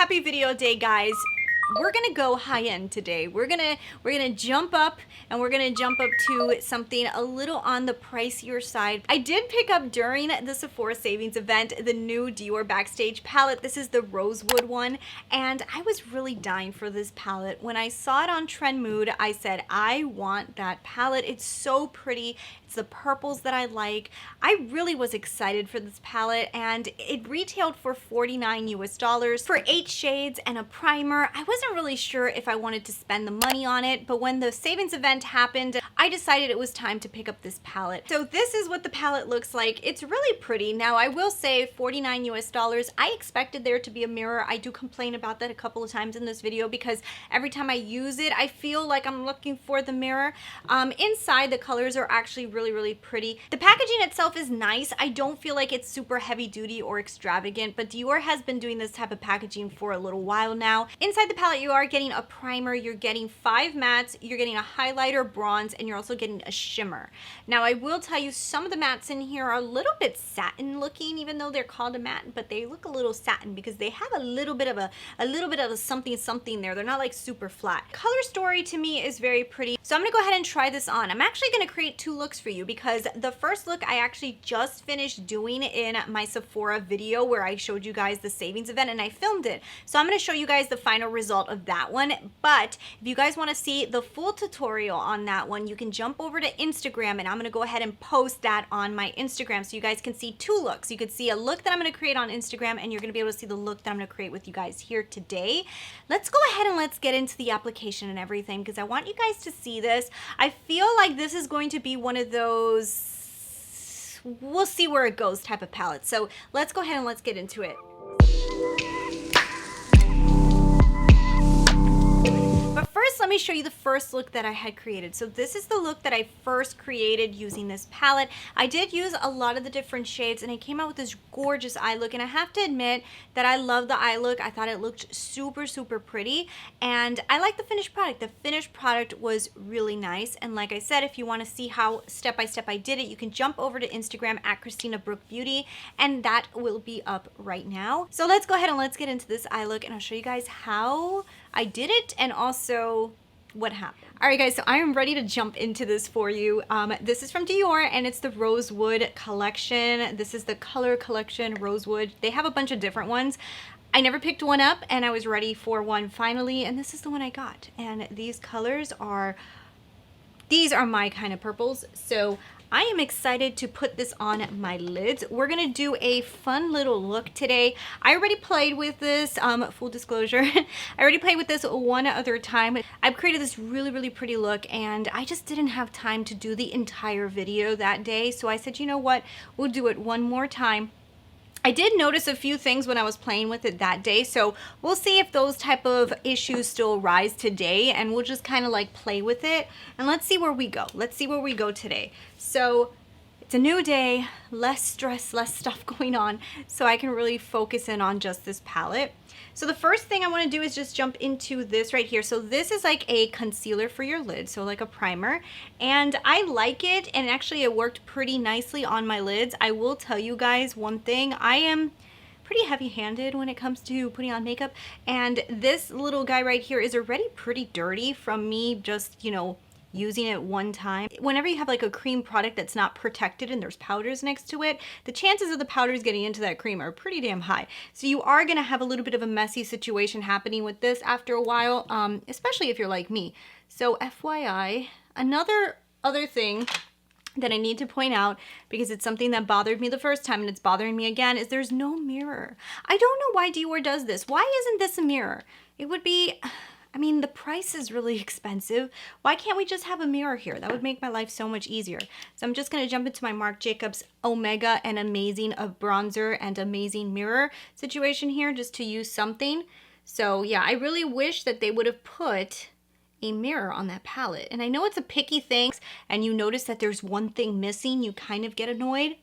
Happy video day, guys. We're gonna go high end today. We're gonna jump up, and we're gonna jump up to something a little on the pricier side. I did pick up during the Sephora savings event the new Dior Backstage palette. This is the Rosewood one, and I was really dying for this palette. When I saw it on Trend Mood, I said, I want that palette. It's so pretty. It's the purples that I like. I really was excited for this palette, and it retailed for $49 US for 8 shades and a primer. I wasn't really sure if I wanted to spend the money on it, but when the savings event happened, I decided it was time to pick up this palette. So this is what the palette looks like. It's really pretty. Now, I will say $49 US. I expected there to be a mirror. I do complain about that a couple of times in this video because every time I use it, I feel like I'm looking for the mirror. Inside, the colors are actually really pretty. The packaging itself is nice. I don't feel like it's super heavy duty or extravagant, but Dior has been doing this type of packaging for a little while now. Inside the palette, you are getting a primer, you're getting 5 mattes, you're getting a highlighter, bronze, and you're also getting a shimmer. Now, I will tell you, some of the mattes in here are a little bit satin looking, even though they're called a matte, but they look a little satin because they have a little bit of a something there. They're not like super flat. Color story to me is very pretty. So I'm gonna go ahead and try this on. I'm actually gonna create 2 looks for you because the first look I actually just finished doing in my Sephora video where I showed you guys the savings event and I filmed it. So I'm gonna show you guys the final result of that one. But if you guys wanna see the full tutorial on that one, you can jump over to Instagram, and I'm gonna go ahead and post that on my Instagram so you guys can see 2 looks. You could see a look that I'm gonna create on Instagram, and you're gonna be able to see the look that I'm gonna create with you guys here today. Let's go ahead and let's get into the application and everything because I want you guys to see this. I feel like this is going to be one of those we'll see where it goes type of palette. So let's go ahead and let's get into it. But first, let me show you the first look that I had created. So this is the look that I first created using this palette. I did use a lot of the different shades, and I came out with this gorgeous eye look. And I have to admit that I love the eye look. I thought it looked super pretty, and I like the finished product. The finished product was really nice. And like I said, if you want to see how step by step I did it, you can jump over to Instagram at Christina Brooke Beauty, and that will be up right now. So let's go ahead and let's get into this eye look, and I'll show you guys how I did it and also what happened. All right, guys, so I am ready to jump into this for you. This is from Dior, and it's the Rosewood collection. This is the Color Collection Rosewood. They have a bunch of different ones. I never picked one up, and I was ready for one finally, and this is the one I got. And these colors are, these are my kind of purples. So I am excited to put this on my lids. We're gonna do a fun little look today. I already played with this, full disclosure. I already played with this one other time. I've created this really pretty look, and I just didn't have time to do the entire video that day. So I said, you know what, we'll do it one more time. I did notice a few things when I was playing with it that day, so we'll see if those type of issues still arise today, and we'll just kind of like play with it, and let's see where we go. Let's see where we go today. So it's a new day, less stress, less stuff going on, so I can really focus in on just this palette. So the first thing I want to do is just jump into this right here. So this is like a concealer for your lid, so like a primer, and I like it, and actually it worked pretty nicely on my lids. I will tell you guys one thing, I am pretty heavy-handed when it comes to putting on makeup, and this little guy right here is already pretty dirty from me just, you know, using it one time. Whenever you have like a cream product that's not protected and there's powders next to it, the chances of the powders getting into that cream are pretty damn high. So you are gonna have a little bit of a messy situation happening with this after a while, especially if you're like me. So FYI, other thing that I need to point out, because it's something that bothered me the first time and it's bothering me again, is there's no mirror. I don't know why Dior does this. Why isn't this a mirror? It would be, I mean, the price is really expensive. Why can't we just have a mirror here? That would make my life so much easier. So I'm just gonna jump into my Marc Jacobs Omega and Amazing of bronzer and Amazing mirror situation here just to use something. So yeah, I really wish that they would have put a mirror on that palette. And I know it's a picky thing, and you notice that there's one thing missing, you kind of get annoyed.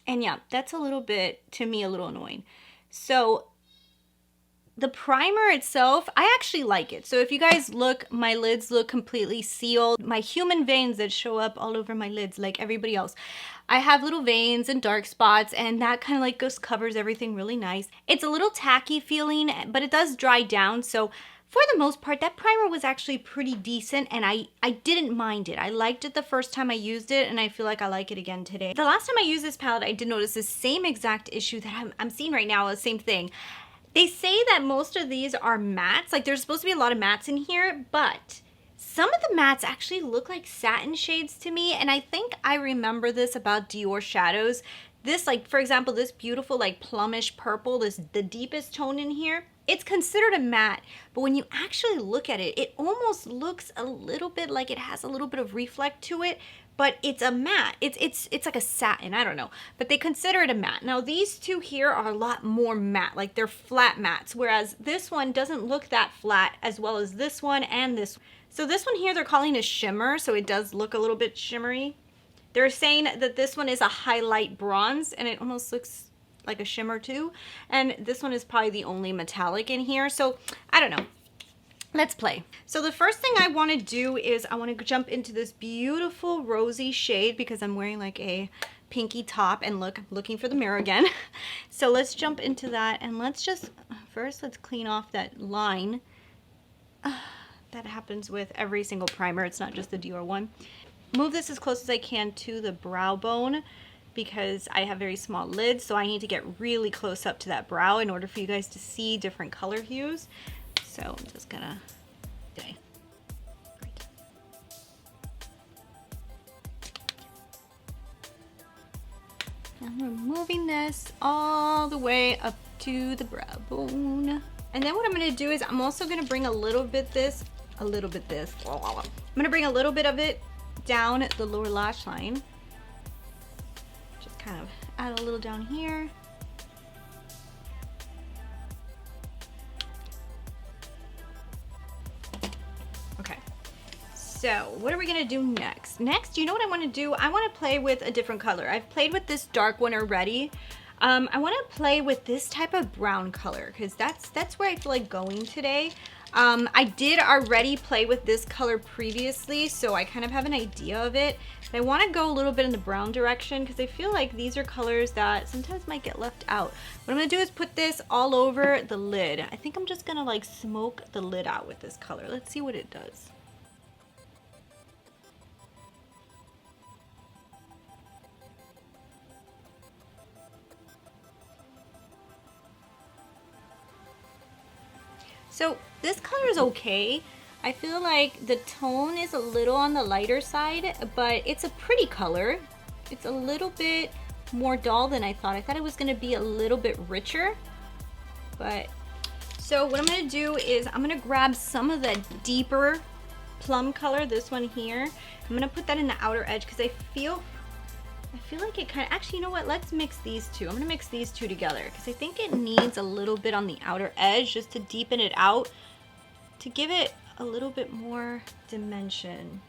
And yeah, that's a little bit, to me, a little annoying. So The primer itself, I actually like it. So if you guys look, my lids look completely sealed. My human veins that show up all over my lids like everybody else. I have little veins and dark spots, and that kind of like just covers everything really nice. It's a little tacky feeling, but it does dry down. So for the most part, that primer was actually pretty decent, and I didn't mind it. I liked it the first time I used it, and I feel like I like it again today. The last time I used this palette, I did notice the same exact issue that I'm seeing right now, the same thing. They say that most of these are mattes, like there's supposed to be a lot of mattes in here, but some of the mattes actually look like satin shades to me, and I think I remember this about Dior shadows. This, like for example, this beautiful like plumish purple, the deepest tone in here, it's considered a matte, but when you actually look at it, it almost looks a little bit like it has a little bit of reflect to it, but it's a matte. It's like a satin, I don't know, but they consider it a matte. Now these two here are a lot more matte, like they're flat mattes, whereas this one doesn't look that flat as well as this one and this. So this one here they're calling a shimmer, so it does look a little bit shimmery. They're saying that this one is a highlight bronze, and it almost looks like a shimmer too. And this one is probably the only metallic in here, so I don't know. Let's play. So the first thing I want to do is I want to jump into this beautiful rosy shade because I'm wearing like a pinky top, and look, I'm looking for the mirror again. So let's jump into that, and let's just, first let's clean off that line. That happens with every single primer. It's not just the Dior one. Move this as close as I can to the brow bone because I have very small lids, so I need to get really close up to that brow in order for you guys to see different color hues. So I'm just gonna, okay. Great. And we're moving this all the way up to the brow bone. And then what I'm gonna do is I'm also gonna bring a little bit this. I'm gonna bring a little bit of it down the lower lash line. Just kind of add a little down here. Okay, so what are we gonna do next? Next, you know what I wanna do? I wanna play with a different color. I've played with this dark one already. I wanna play with this type of brown color because that's where I feel like going today. I did already play with this color previously, so I kind of have an idea of it. But I want to go a little bit in the brown direction because I feel like these are colors that sometimes might get left out. What I'm going to do is put this all over the lid. I think I'm just going to like smoke the lid out with this color. Let's see what it does. So this color is okay. I feel like the tone is a little on the lighter side, but it's a pretty color. It's a little bit more dull than I thought. I thought it was gonna be a little bit richer, but so what I'm gonna do is I'm gonna grab some of the deeper plum color, this one here. I'm gonna put that in the outer edge because I feel like it kind of, actually, you know what? Let's mix these two. I'm gonna mix these two together because I think it needs a little bit on the outer edge just to deepen it out, to give it a little bit more dimension.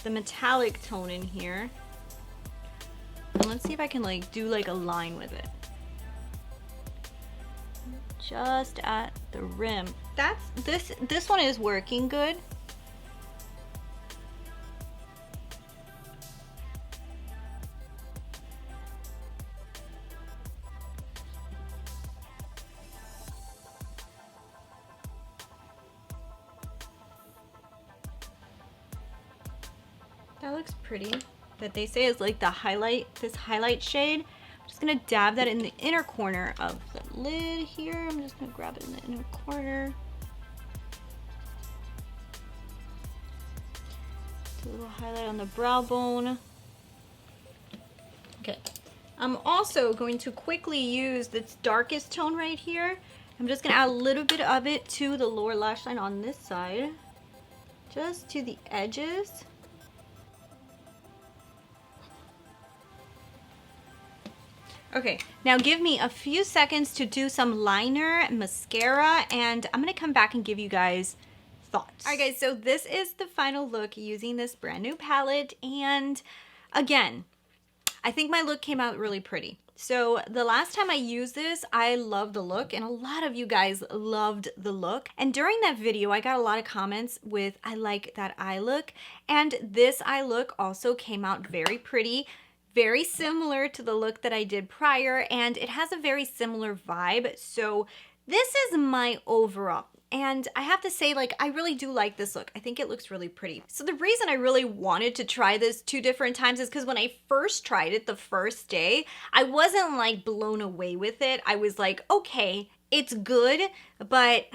The metallic tone in here. And let's see if I can like do like a line with it. Just at the rim. This one is working good. That looks pretty. That they say is like the highlight, this highlight shade. I'm just gonna dab that in the inner corner of the lid here. I'm just gonna grab it in the inner corner. Do a little highlight on the brow bone. Okay. I'm also going to quickly use this darkest tone right here. I'm just gonna add a little bit of it to the lower lash line on this side. Just to the edges. Okay, now give me a few seconds to do some liner, mascara, and I'm gonna come back and give you guys thoughts. All right guys, so this is the final look using this brand new palette, and again, I think my look came out really pretty. So the last time I used this, I loved the look, and a lot of you guys loved the look. And during that video, I got a lot of comments with, I like that eye look. And this eye look also came out very pretty, very similar to the look that I did prior, and it has a very similar vibe. So this is my overall. And I have to say, like, I really do like this look. I think it looks really pretty. So the reason I really wanted to try this 2 different times is because when I first tried it the first day, I wasn't like blown away with it. I was like, okay, it's good, but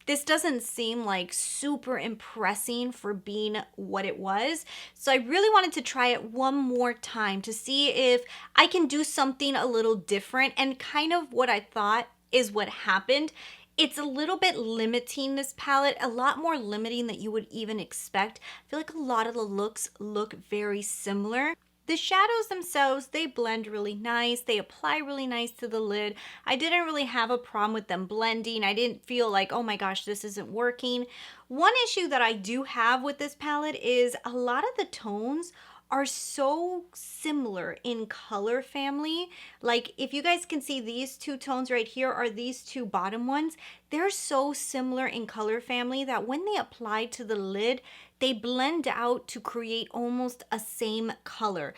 this doesn't seem like super impressing for being what it was. So I really wanted to try it one more time to see if I can do something a little different, and kind of what I thought is what happened. It's a little bit limiting, this palette, a lot more limiting than you would even expect. I feel like a lot of the looks look very similar. The shadows themselves, they blend really nice. They apply really nice to the lid. I didn't really have a problem with them blending. I didn't feel like, oh my gosh, this isn't working. One issue that I do have with this palette is a lot of the tones are so similar in color family. Like if you guys can see, these 2 tones right here are these 2 bottom ones. They're so similar in color family that when they apply to the lid, they blend out to create almost a same color.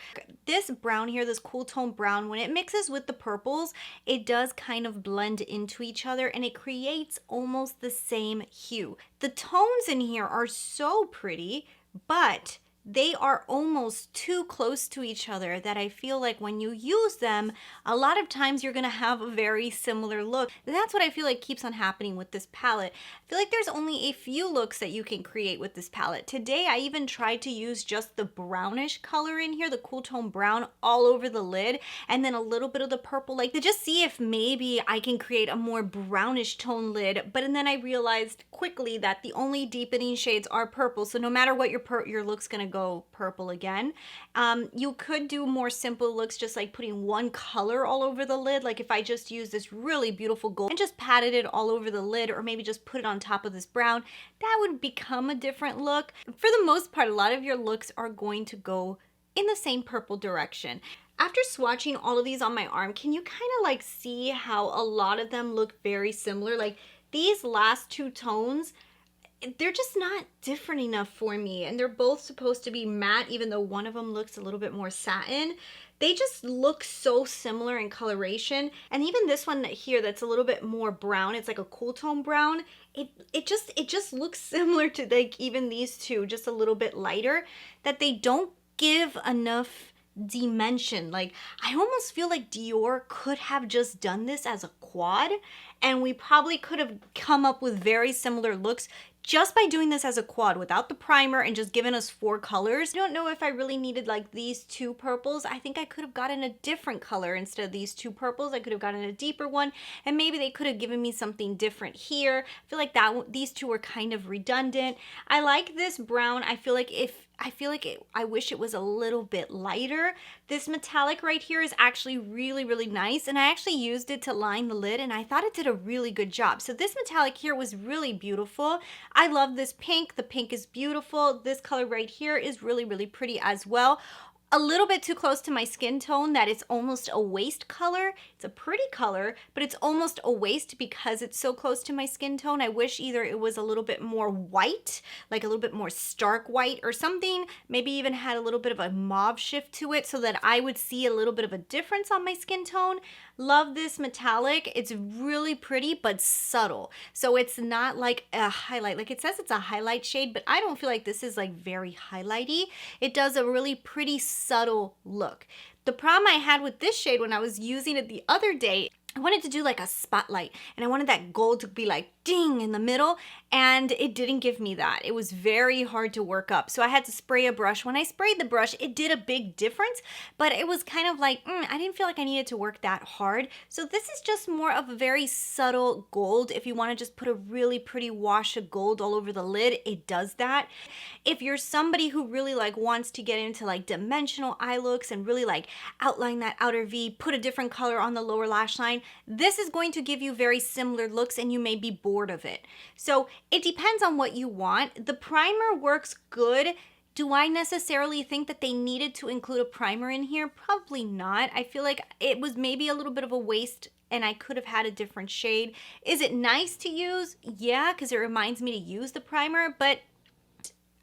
This brown here, this cool tone brown, when it mixes with the purples, it does kind of blend into each other and it creates almost the same hue. The tones in here are so pretty, but they are almost too close to each other that I feel like when you use them, a lot of times you're gonna have a very similar look. And that's what I feel like keeps on happening with this palette. I feel like there's only a few looks that you can create with this palette. Today, I even tried to use just the brownish color in here, the cool tone brown, all over the lid, and then a little bit of the purple, like to just see if maybe I can create a more brownish tone lid. But and then I realized quickly that the only deepening shades are purple, so no matter what your look's gonna go purple again. You could do more simple looks, just like putting one color all over the lid. Like if I just use this really beautiful gold and just patted it all over the lid, or maybe just put it on top of this brown, that would become a different look. For the most part, a lot of your looks are going to go in the same purple direction. After swatching all of these on my arm, can you kind of like see how a lot of them look very similar? Like these last 2 tones, they're just not different enough for me, and they're both supposed to be matte, even though one of them looks a little bit more satin. They just look so similar in coloration. And even this one here that's a little bit more brown, it's like a cool tone brown, it just looks similar to like even these 2, just a little bit lighter, that they don't give enough dimension. Like I almost feel like Dior could have just done this as a quad, and we probably could have come up with very similar looks just by doing this as a quad without the primer and just giving us 4 colors. I don't know if I really needed like these 2 purples. I think I could have gotten a different color instead of these 2 purples. I could have gotten a deeper one, and maybe they could have given me something different here. I feel like these 2 were kind of redundant. I like this brown. I feel like I wish it was a little bit lighter. This metallic right here is actually really, really nice, and I actually used it to line the lid, and I thought it did a really good job. So this metallic here was really beautiful. I love this pink. The pink is beautiful. This color right here is really, really pretty as well. A little bit too close to my skin tone that it's almost a waste color. It's a pretty color, but it's almost a waste because it's so close to my skin tone. I wish either it was a little bit more white, like a little bit more stark white or something, maybe even had a little bit of a mauve shift to it so that I would see a little bit of a difference on my skin tone. Love this metallic. It's really pretty, but subtle. So it's not like a highlight. Like it says it's a highlight shade, but I don't feel like this is like very highlighty. It does a really pretty subtle look. The problem I had with this shade when I was using it the other day, I wanted to do like a spotlight, and I wanted that gold to be like ding in the middle, and it didn't give me that. It was very hard to work up. So I had to spray a brush. When I sprayed the brush, it did a big difference, but it was kind of like, I didn't feel like I needed to work that hard. So this is just more of a very subtle gold. If you want to just put a really pretty wash of gold all over the lid, it does that. If you're somebody who really like wants to get into like dimensional eye looks and really like outline that outer V, put a different color on the lower lash line, this is going to give you very similar looks and you may be bored of it. So it depends on what you want. The primer works good. Do I necessarily think that they needed to include a primer in here? Probably not. I feel like it was maybe a little bit of a waste and I could have had a different shade. Is it nice to use? Yeah, because it reminds me to use the primer, but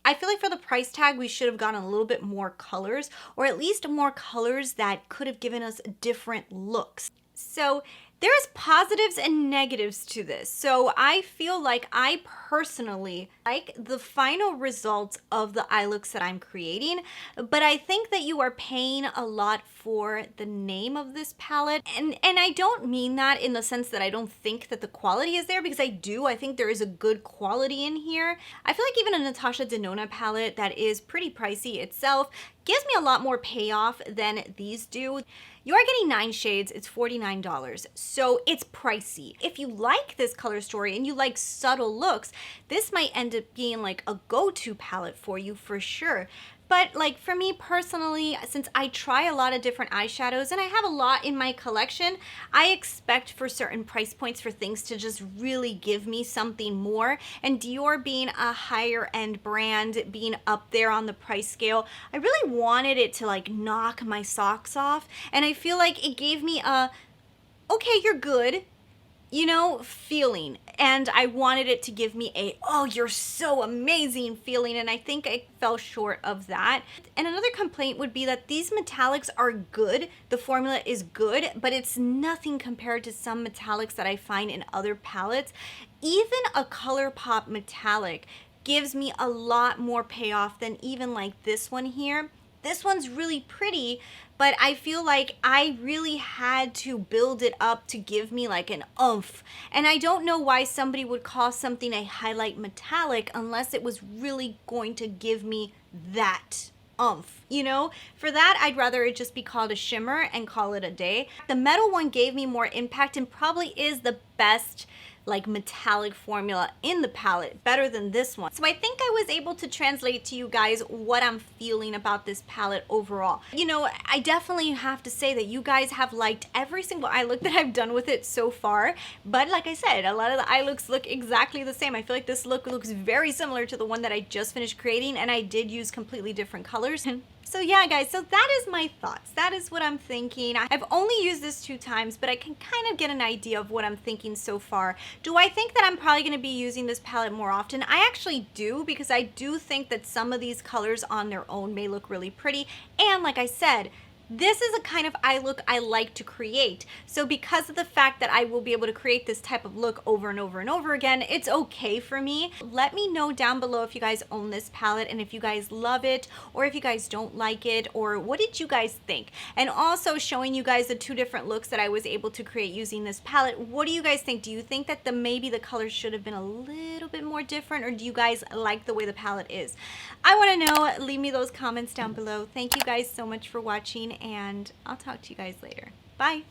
I feel like for the price tag, we should have gotten a little bit more colors, or at least more colors that could have given us different looks. So there's positives and negatives to this. So I feel like I personally like the final results of the eye looks that I'm creating, but I think that you are paying a lot for the name of this palette. And I don't mean that in the sense that I don't think that the quality is there, because I do. I think there is a good quality in here. I feel like even a Natasha Denona palette that is pretty pricey itself gives me a lot more payoff than these do. You are getting 9 shades, it's $49, so it's pricey. If you like this color story and you like subtle looks, this might end up being like a go-to palette for you for sure. But like for me personally, since I try a lot of different eyeshadows and I have a lot in my collection, I expect for certain price points for things to just really give me something more. And Dior being a higher end brand, being up there on the price scale, I really wanted it to like knock my socks off. And I feel like it gave me a, okay, you're good, you know, feeling. And I wanted it to give me a, oh, you're so amazing feeling. And I think I fell short of that. And another complaint would be that these metallics are good. The formula is good, but it's nothing compared to some metallics that I find in other palettes. Even a ColourPop metallic gives me a lot more payoff than even like this one here. This one's really pretty, but I feel like I really had to build it up to give me like an oomph. And I don't know why somebody would call something a highlight metallic unless it was really going to give me that oomph, you know? For that, I'd rather it just be called a shimmer and call it a day. The metal one gave me more impact and probably is the best like metallic formula in the palette, better than this one. So I think I was able to translate to you guys what I'm feeling about this palette overall. You know, I definitely have to say that you guys have liked every single eye look that I've done with it so far, but like I said, a lot of the eye looks look exactly the same. I feel like this look looks very similar to the one that I just finished creating, and I did use completely different colors. So yeah, guys, so that is my thoughts. That is what I'm thinking. I've only used this 2 times, but I can kind of get an idea of what I'm thinking so far. Do I think that I'm probably going to be using this palette more often? I actually do, because I do think that some of these colors on their own may look really pretty. And like I said, this is a kind of eye look I like to create. So because of the fact that I will be able to create this type of look over and over and over again, it's okay for me. Let me know down below if you guys own this palette and if you guys love it, or if you guys don't like it, or what did you guys think? And also showing you guys the 2 different looks that I was able to create using this palette. What do you guys think? Do you think that maybe the colors should have been a little bit more different, or do you guys like the way the palette is? I want to know. Leave me those comments down below. Thank you guys so much for watching, and I'll talk to you guys later. Bye.